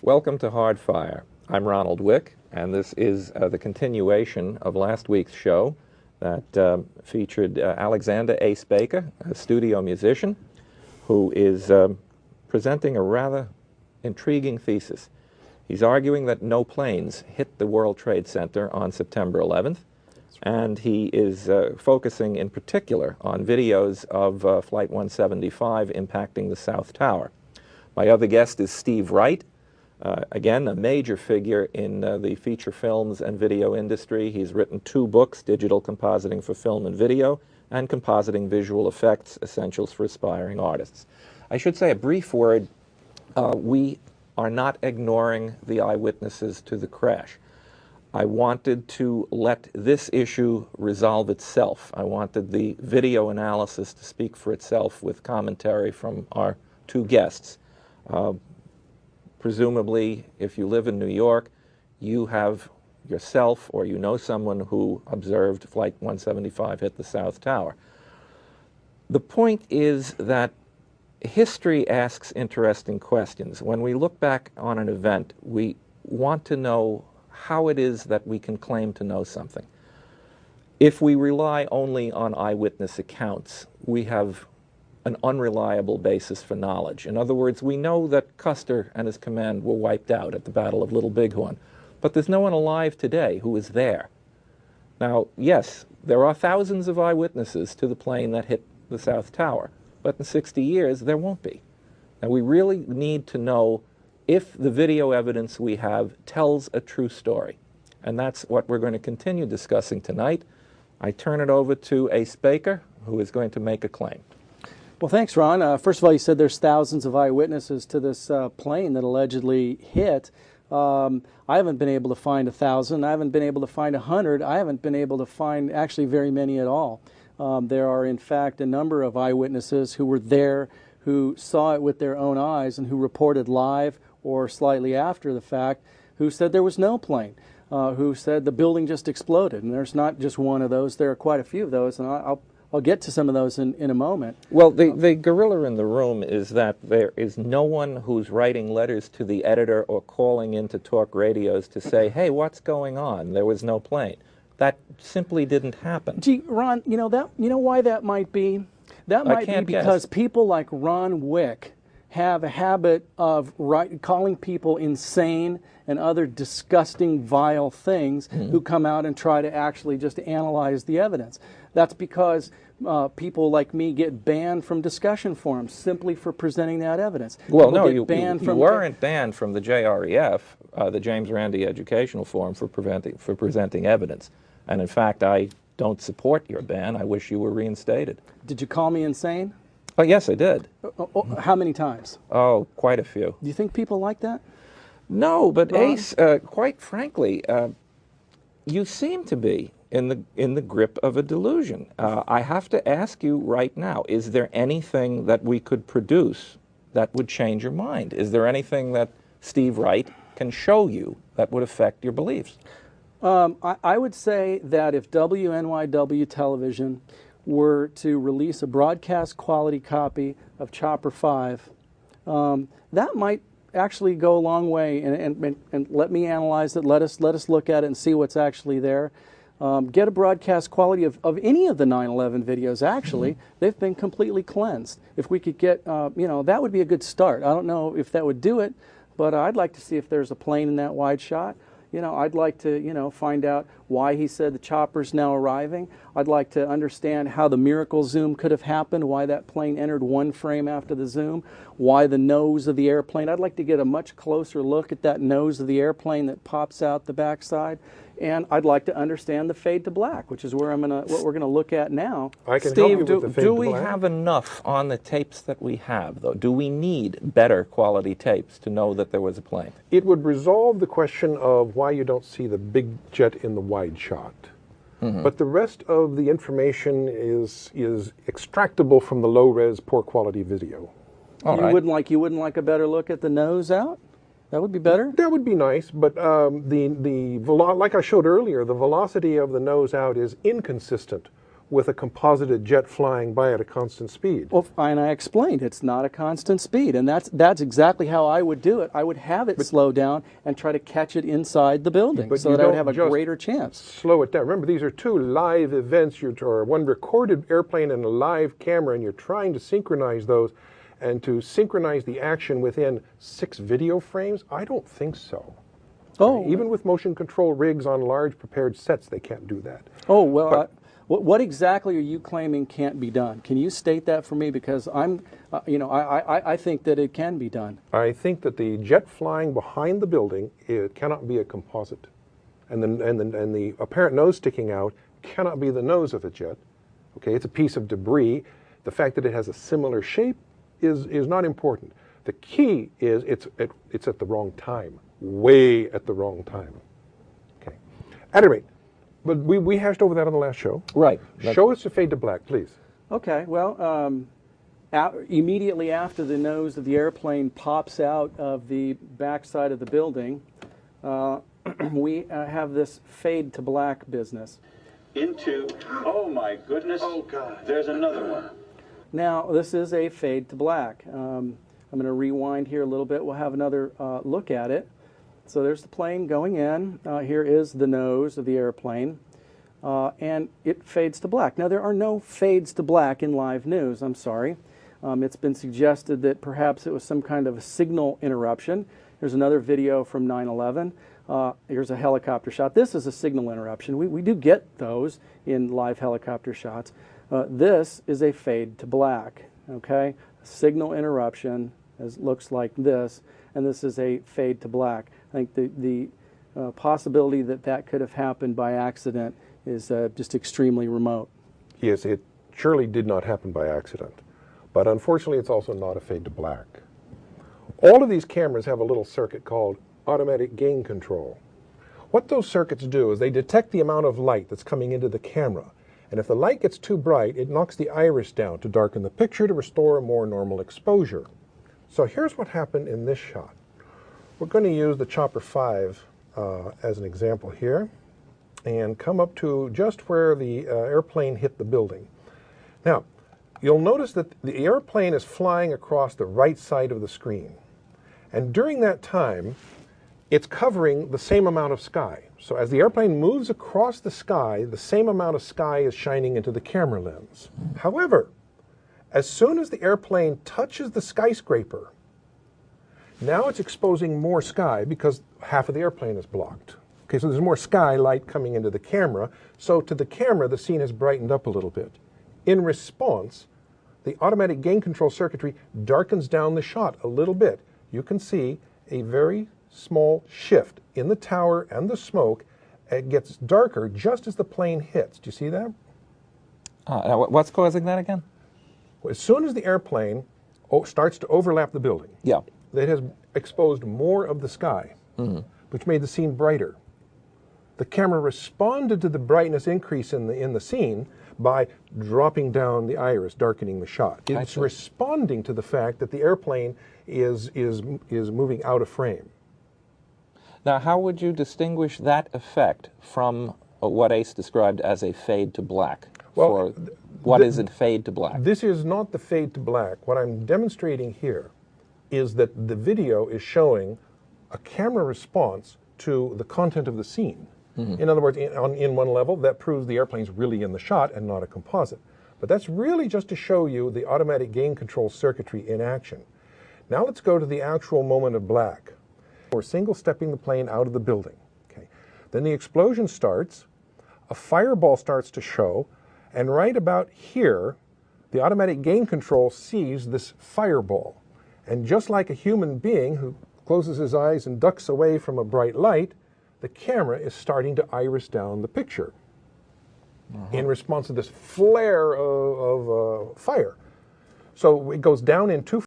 Welcome to Hardfire. I'm Ronald Wieck, and this is the continuation of last week's show that featured Alexander Ace Baker, a studio musician, who is presenting a rather intriguing thesis. He's arguing that no planes hit the World Trade Center on September 11th, and he is focusing in particular on videos of Flight 175 impacting the South Tower. My other guest is Steve Wright, again, a major figure in the feature films and video industry. He's written 2 books, Digital Compositing for Film and Video, and Compositing Visual Effects, Essentials for Aspiring Artists. I should say a brief word. We are not ignoring the eyewitnesses to the crash. I wanted to let this issue resolve itself. I wanted the video analysis to speak for itself with commentary from our 2 guests. Presumably, if you live in New York, you have yourself or you know someone who observed Flight 175 hit the South Tower. The point is that history asks interesting questions. When we look back on an event, we want to know how it is that we can claim to know something. If we rely only on eyewitness accounts, we have an unreliable basis for knowledge. In other words, we know that Custer and his command were wiped out at the Battle of Little Bighorn, but there's no one alive today who was there. Now, yes, there are thousands of eyewitnesses to the plane that hit the South Tower, but in 60 years, there won't be. Now, we really need to know if the video evidence we have tells a true story. And that's what we're going to continue discussing tonight. I turn it over to Ace Baker, who is going to make a claim. Well, thanks, Ron. First of all, you said there's thousands of eyewitnesses to this plane that allegedly hit. I haven't been able to find 1,000. I haven't been able to find 100. I haven't been able to find actually very many at all. There are, in fact, a number of eyewitnesses who were there, who saw it with their own eyes, and who reported live or slightly after the fact, who said there was no plane, who said the building just exploded. And there's not just one of those. There are quite a few of those, and I'll get to some of those in a moment. Well, the gorilla in the room is that there is no one who's writing letters to the editor or calling into talk radios to say, hey, what's going on? There was no plane. That simply didn't happen. Gee, Ron, you know why that might be? That might be because people like Ron Wieck have a habit of calling people insane and other disgusting, vile things who come out and try to actually just analyze the evidence. That's because people like me get banned from discussion forums simply for presenting that evidence. Well, people no, you weren't banned from the JREF, the James Randi Educational Forum, for presenting evidence. And in fact, I don't support your ban. I wish you were reinstated. Did you call me insane? Oh, yes, I did. How many times? Oh, quite a few. Do you think people like that? No, but Ron? Ace, quite frankly, you seem to be in the grip of a delusion. I have to ask you right now, is there anything that we could produce that would change your mind? Is there anything that Steve Wright can show you that would affect your beliefs? I would say that if WNYW television were to release a broadcast quality copy of Chopper 5, that might actually go a long way, and let me analyze it. Let us look at it and see what's actually there. Get a broadcast quality of any of the 9/11 videos. Actually, they've been completely cleansed. If we could get, that would be a good start. I don't know if that would do it, but I'd like to see if there's a plane in that wide shot. I'd like to, find out why he said the chopper's now arriving. I'd like to understand how the miracle zoom could have happened, why that plane entered one frame after the zoom, why the nose of the airplane. I'd like to get a much closer look at that nose of the airplane that pops out the backside. And I'd like to understand the fade to black, which is where what we're gonna look at now. I can Steve, help you with the fade do to we black. have enough on the tapes that we have, though? Do we need better quality tapes to know that there was a plane? It would resolve the question of why you don't see the big jet in the wide shot. But the rest of the information is extractable from the low-res, poor-quality video. All right. You wouldn't like a better look at the nose out? That would be better? That would be nice, but like I showed earlier, the velocity of the nose out is inconsistent with a composited jet flying by at a constant speed. Well, and I explained it's not a constant speed, and that's exactly how I would do it. I would have it slow down and try to catch it inside the building so that I would have a greater chance. Slow it down. Remember, these are two live events, or one recorded airplane and a live camera, and you're trying to synchronize those. And to synchronize the action within 6 video frames, I don't think so. Oh, even with motion control rigs on large prepared sets, they can't do that. Oh, well, what exactly are you claiming can't be done? Can you state that for me? Because I think that it can be done. I think that the jet flying behind the building, it cannot be a composite. And the apparent nose sticking out cannot be the nose of a jet. Okay, it's a piece of debris. The fact that it has a similar shape is not important. The key is it's at the wrong time, way at the wrong time. Okay. At any rate, but we hashed over that on the last show. Right. Show us the fade to black, please. Okay. Well, immediately after the nose of the airplane pops out of the backside of the building, we have this fade to black business. Oh my goodness, oh God, there's another one. Now, this is a fade to black. I'm going to rewind here a little bit. We'll have another look at it. So there's the plane going in. Here is the nose of the airplane. And it fades to black. Now, there are no fades to black in live news. I'm sorry. It's been suggested that perhaps it was some kind of a signal interruption. Here's another video from 9/11. Here's a helicopter shot. This is a signal interruption. We do get those in live helicopter shots. This is a fade to black, okay? Signal interruption looks like this, and this is a fade to black. I think the possibility that that could have happened by accident is just extremely remote. Yes, it surely did not happen by accident, but unfortunately it's also not a fade to black. All of these cameras have a little circuit called automatic gain control. What those circuits do is they detect the amount of light that's coming into the camera. And if the light gets too bright, it knocks the iris down to darken the picture to restore a more normal exposure. So here's what happened in this shot. We're going to use the Chopper 5 as an example here and come up to just where the airplane hit the building. Now, you'll notice that the airplane is flying across the right side of the screen. And during that time, it's covering the same amount of sky. So as the airplane moves across the sky, the same amount of sky is shining into the camera lens. However, as soon as the airplane touches the skyscraper, now it's exposing more sky because half of the airplane is blocked. Okay, so there's more sky light coming into the camera. So to the camera, the scene has brightened up a little bit. In response, the automatic gain control circuitry darkens down the shot a little bit. You can see a very small shift in the tower and the smoke. It gets darker just as the plane hits. Do you see that? Now what's causing that again? Well, as soon as the airplane starts to overlap the building, Yeah. it has exposed more of the sky, which made the scene brighter. The camera responded to the brightness increase in the scene by dropping down the iris, darkening the shot. It's responding to the fact that the airplane is moving out of frame. Now, how would you distinguish that effect from what Ace described as a fade to black? Well, what is a fade to black? This is not the fade to black. What I'm demonstrating here is that the video is showing a camera response to the content of the scene. In other words, in one level, that proves the airplane's really in the shot and not a composite. But that's really just to show you the automatic gain control circuitry in action. Now let's go to the actual moment of black. We're single-stepping the plane out of the building. Okay. Then the explosion starts, a fireball starts to show, and right about here, the automatic gain control sees this fireball. And just like a human being who closes his eyes and ducks away from a bright light, the camera is starting to iris down the picture in response to this flare of fire. So it goes down in 2